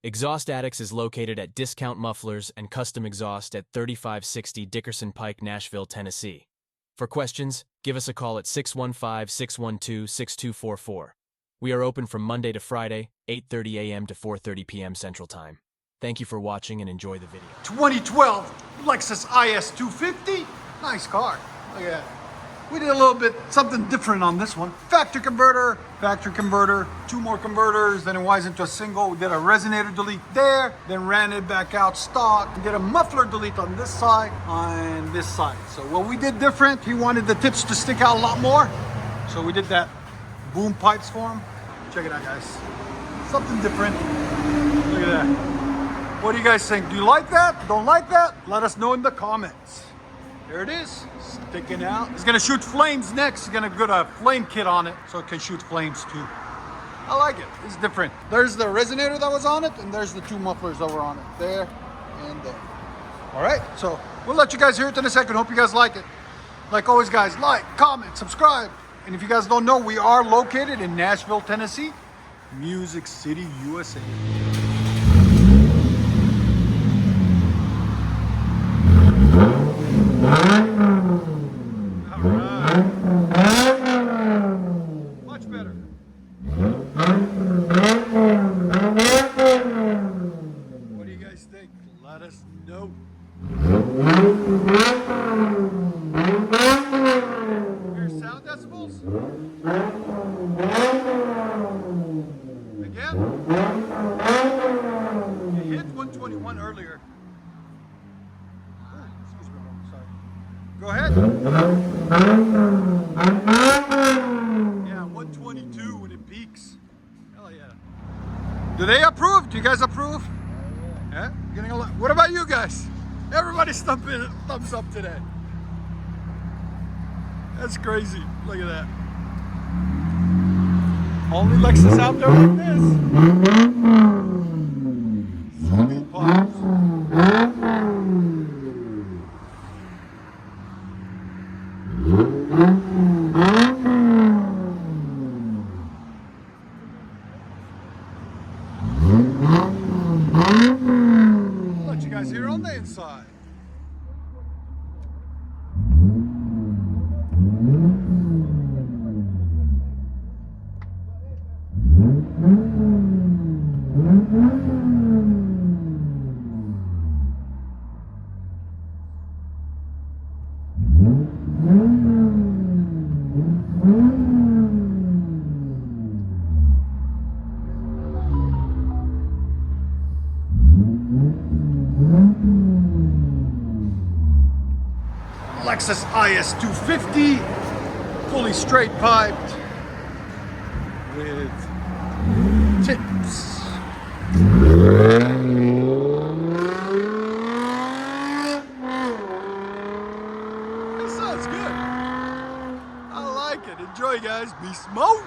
Exhaust Addicts is located at Discount Mufflers and Custom Exhaust at 3560 Dickerson Pike, Nashville, Tennessee. For questions, give us a call at 615-612-6244. We are open from Monday to Friday, 8:30 a.m. to 4:30 p.m. Central Time. Thank you for watching and enjoy the video. 2012 Lexus IS 250. Nice car. Look at that. We did a little bit something different on this one. Factory converter, two more converters, then it winds into a single. We did a resonator delete there, then ran it back out stock. We did a muffler delete on this side and this side. So what we did different, he wanted the tips to stick out a lot more. So we did that boom pipes for him. Check it out, guys. Something different. Look at that. What do you guys think? Do you like that? Don't like that? Let us know in the comments. There it is, sticking out. He's gonna shoot flames next. He's gonna put a flame kit on it so it can shoot flames too. I like it, it's different. There's the resonator that was on it, and there's the two mufflers that were on it, there and there. All right, so we'll let you guys hear it in a second. Hope you guys like it. Like always, guys, like, comment, subscribe. And if you guys don't know, we are located in Nashville, Tennessee, Music City, USA. Much better. What do you guys think? Let us know. Here's sound decibels. Again. You hit 121 earlier. Excuse me, sorry. Go ahead. Yeah, 122 when it peaks. Hell yeah. Do they approve? Do you guys approve? Yeah? Getting a lot. What about you guys? Everybody's thumbs up today. That's crazy. Look at that. Only Lexus out there like this. Single pops. I'll let you guys hear on the inside. Lexus IS 250, fully straight piped with tips. That sounds good. I like it. Enjoy, guys. Be smooth.